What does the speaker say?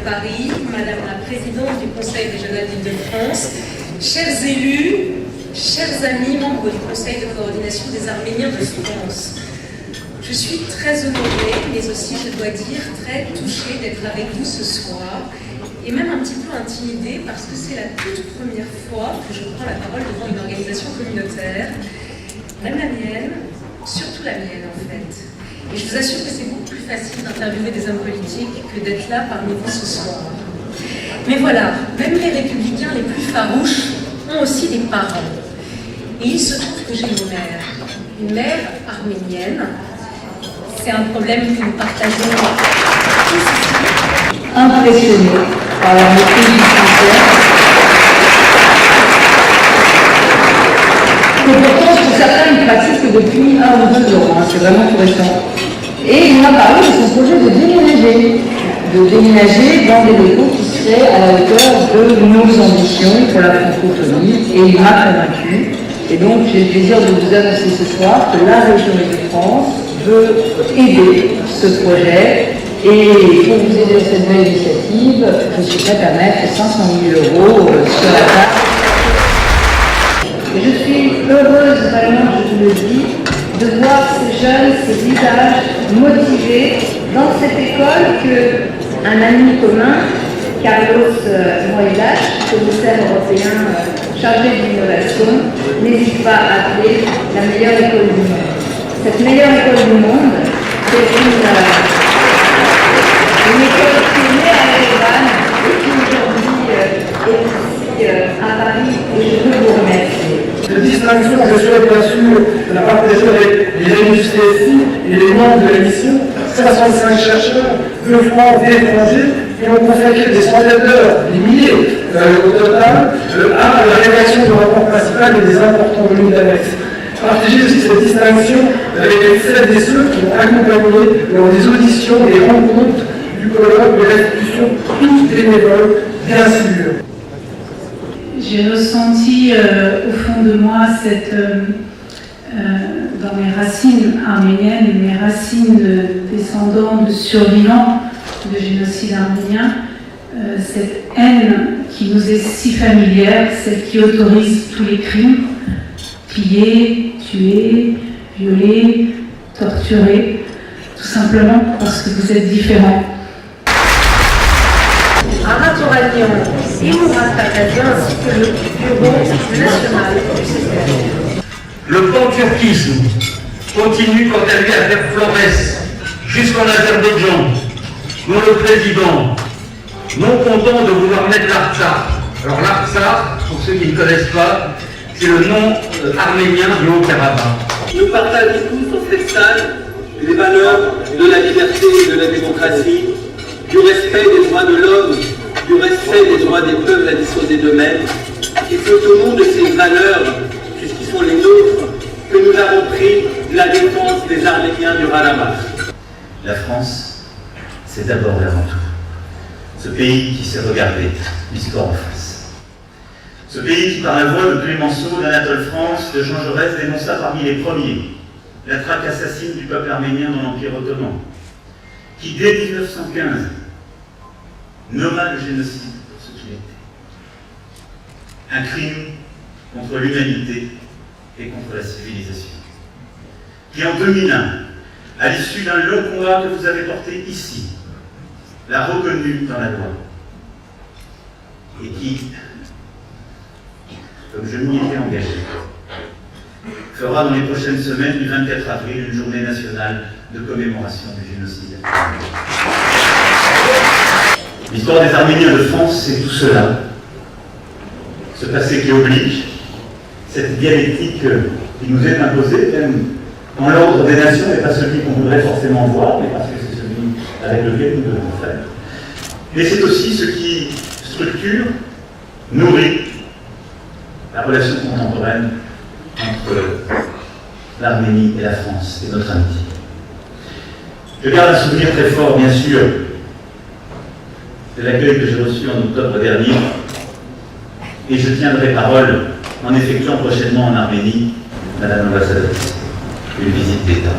Paris, Madame la Présidente du Conseil régional d'Île-de-France, chers élus, chers amis, membres du Conseil de coordination des Arméniens de France. Je suis très honorée, mais aussi, je dois dire, très touchée d'être avec vous ce soir, et même un petit peu intimidée parce que c'est la toute première fois que je prends la parole devant une organisation communautaire, même la mienne, surtout la mienne en fait. Et je vous assure que c'est beaucoup plus facile d'interviewer des hommes politiques que d'être là parmi vous ce soir. Mais voilà, même les républicains les plus farouches ont aussi des parents. Et il se trouve que j'ai une mère arménienne. C'est un problème que nous partageons tous ici. Impressionné par la maîtrise du français. Que pourtant, pour certains, ils pratiquent depuis 1 ou 2 ans, c'est vraiment tout récent. Et il m'a parlé de son projet de déménager dans des locaux qui seraient à la hauteur de nos ambitions pour la francophonie, et il m'a convaincu. Et donc, j'ai le plaisir de vous annoncer ce soir que la région Île-de-France veut aider ce projet. Et pour vous aider à cette belle initiative, je suis prête à mettre 500 000 € sur la table. Et je suis heureuse, vraiment, je vous le dis, de voir ces jeunes, ces visages motivés dans cette école qu'un ami commun, Carlos Moedas, commissaire européen chargé de l'innovation, n'hésite pas à appeler la meilleure école du monde. Cette meilleure école du monde, c'est une école qui est née à Erevan et qui aujourd'hui est ici à Paris, et je veux vous remercier. De distinction, je souhaite bien sûr la partager avec les élus CSI et les membres de la mission, 65 chercheurs de France et d'étrangers qui ont consacré des centaines d'heures, des milliers au total, à la rédaction du rapport principal et des importants volumes d'annexes. Partager aussi cette distinction avec celles et ceux qui ont accompagné lors des auditions et des rencontres du colloque de l'institution, tous bénévoles, bien sûr. J'ai ressenti au fond de moi dans mes racines arméniennes, mes racines de descendants, de survivants de génocide arménien, cette haine qui nous est si familière, celle qui autorise tous les crimes, piller, tuer, violer, torturer, tout simplement parce que vous êtes différents. Aratoralian et Mourad-Patadian ainsi que le bureau national du CCR. Le panturquisme continue quant à lui à faire florès jusqu'en Azerbaïdjan, dont le président, non content de vouloir mettre l'Artsakh. Alors l'Artsakh, pour ceux qui ne connaissent pas, c'est le nom arménien du Haut-Karabakh. Nous partageons tous dans cette salle les valeurs de la liberté et de la démocratie, du respect des droits de l'homme, du respect des droits des peuples à disposer d'eux-mêmes. Et c'est au nom de ces valeurs, puisqu'ils sont les nôtres, que nous avons pris la défense des Arméniens du Haut-Karabakh. La France, c'est d'abord et avant tout ce pays qui s'est regardé l'histoire en face. Ce pays qui, par la voix de Clémenceau, d'Anatole France, de Jean Jaurès, dénonça parmi les premiers la traque assassine du peuple arménien dans l'Empire ottoman, qui, dès 1915, nomma le génocide pour ce qu'il était. Un crime contre l'humanité et contre la civilisation. Qui, en 2001, à l'issue d'un long combat que vous avez porté ici, l'a reconnu dans la loi. Et qui, comme je m'y étais engagé, fera dans les prochaines semaines du 24 avril une journée nationale de commémoration du génocide. L'histoire des Arméniens de France, c'est tout cela. Ce passé qui oblige, cette dialectique qui nous est imposée, même dans l'ordre des nations, et pas celui qu'on voudrait forcément voir, mais parce que c'est celui avec lequel nous devons faire. Et c'est aussi ce qui structure, nourrit la relation contemporaine entre l'Arménie et la France et notre amitié. Je garde un souvenir très fort, bien sûr, de l'accueil que j'ai reçu en octobre dernier, et je tiendrai parole en effectuant prochainement en Arménie, Madame l'ambassadrice, une visite d'État.